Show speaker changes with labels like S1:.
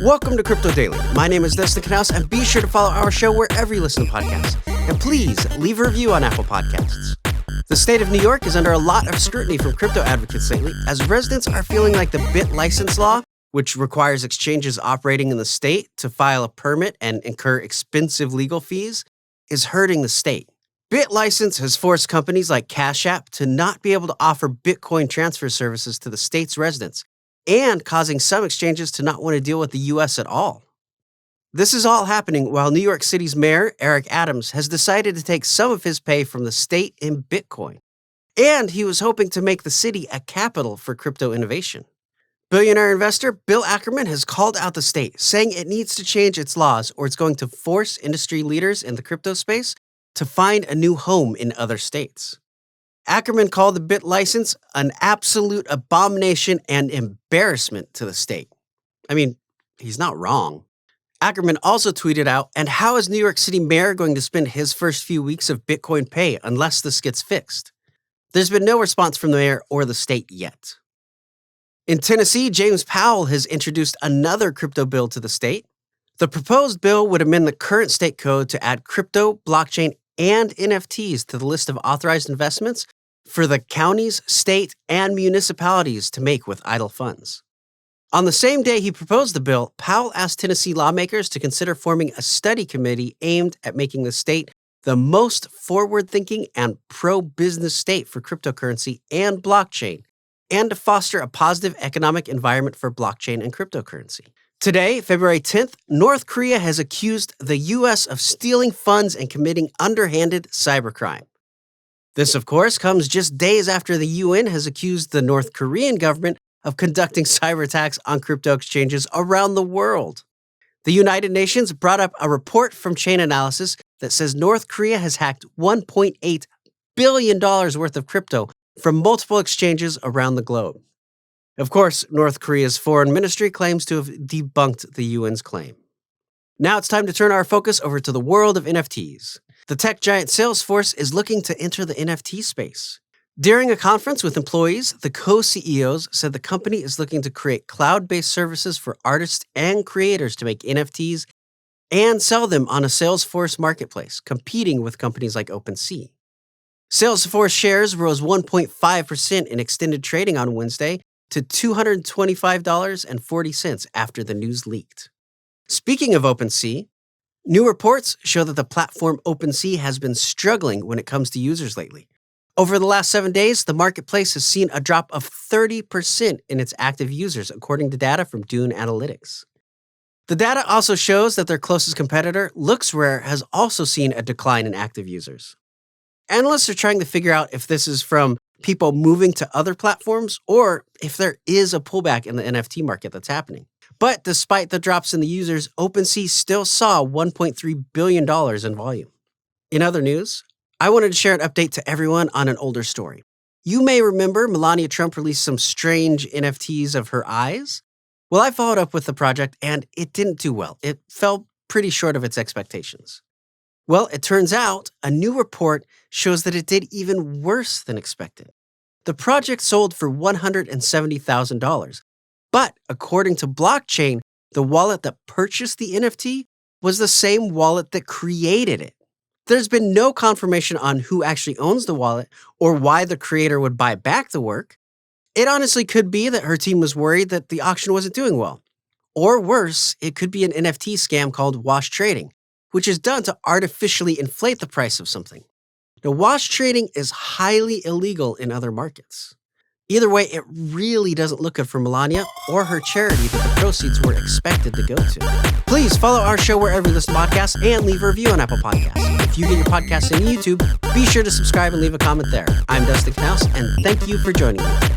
S1: Welcome to Crypto Daily. My name is Dustin Knaus, and be sure to follow our show wherever you listen to podcasts. And please leave a review on Apple Podcasts. The state of New York is under a lot of scrutiny from crypto advocates lately, as residents are feeling like the BIT license law, which requires exchanges operating in the state to file a permit and incur expensive legal fees, is hurting the state. BIT license has forced companies like Cash App to not be able to offer Bitcoin transfer services to the state's residents, and causing some exchanges to not want to deal with the U.S. at all. This is all happening while New York City's mayor, Eric Adams, has decided to take some of his pay from the state in Bitcoin. And he was hoping to make the city a capital for crypto innovation. Billionaire investor Bill Ackman has called out the state, saying it needs to change its laws or it's going to force industry leaders in the crypto space to find a new home in other states. Ackman called the BIT license an absolute abomination and embarrassment to the state. I mean, he's not wrong. Ackman also tweeted out, "And how is New York City mayor going to spend his first few weeks of Bitcoin pay unless this gets fixed?" There's been no response from the mayor or the state yet. In Tennessee, James Powell has introduced another crypto bill to the state. The proposed bill would amend the current state code to add crypto, blockchain, and NFTs to the list of authorized investments for the counties, state, and municipalities to make with idle funds. On the same day he proposed the bill, Powell asked Tennessee lawmakers to consider forming a study committee aimed at making the state the most forward-thinking and pro-business state for cryptocurrency and blockchain, and to foster a positive economic environment for blockchain and cryptocurrency. Today, February 10th, North Korea has accused the U.S. of stealing funds and committing underhanded cybercrime. This, of course, comes just days after the UN has accused the North Korean government of conducting cyber attacks on crypto exchanges around the world. The United Nations brought up a report from Chain Analysis that says North Korea has hacked $1.8 billion worth of crypto from multiple exchanges around the globe. Of course, North Korea's foreign ministry claims to have debunked the UN's claim. Now it's time to turn our focus over to the world of NFTs. The tech giant Salesforce is looking to enter the NFT space. During a conference with employees, the co-CEOs said the company is looking to create cloud-based services for artists and creators to make NFTs and sell them on a Salesforce marketplace, competing with companies like OpenSea. Salesforce shares rose 1.5% in extended trading on Wednesday to $225.40 after the news leaked. Speaking of OpenSea, new reports show that the platform OpenSea has been struggling when it comes to users lately. Over the last 7 days, the marketplace has seen a drop of 30% in its active users, according to data from Dune Analytics. The data also shows that their closest competitor, LooksRare, has also seen a decline in active users. Analysts are trying to figure out if this is from people moving to other platforms or if there is a pullback in the NFT market that's happening. But despite the drops in the users, OpenSea still saw $1.3 billion in volume. In other news, I wanted to share an update to everyone on an older story. You may remember Melania Trump released some strange NFTs of her eyes. Well, I followed up with the project and it didn't do well. It fell pretty short of its expectations. Well, it turns out a new report shows that it did even worse than expected. The project sold for $170,000. But according to Blockchain, the wallet that purchased the NFT was the same wallet that created it. There's been no confirmation on who actually owns the wallet or why the creator would buy back the work. It honestly could be that her team was worried that the auction wasn't doing well. Or worse, it could be an NFT scam called wash trading, which is done to artificially inflate the price of something. Now, wash trading is highly illegal in other markets. Either way, it really doesn't look good for Melania or her charity that the proceeds were expected to go to. Please follow our show wherever you listen to podcasts and leave a review on Apple Podcasts. If you get your podcasts on YouTube, be sure to subscribe and leave a comment there. I'm Dustin Knaus, and thank you for joining me today.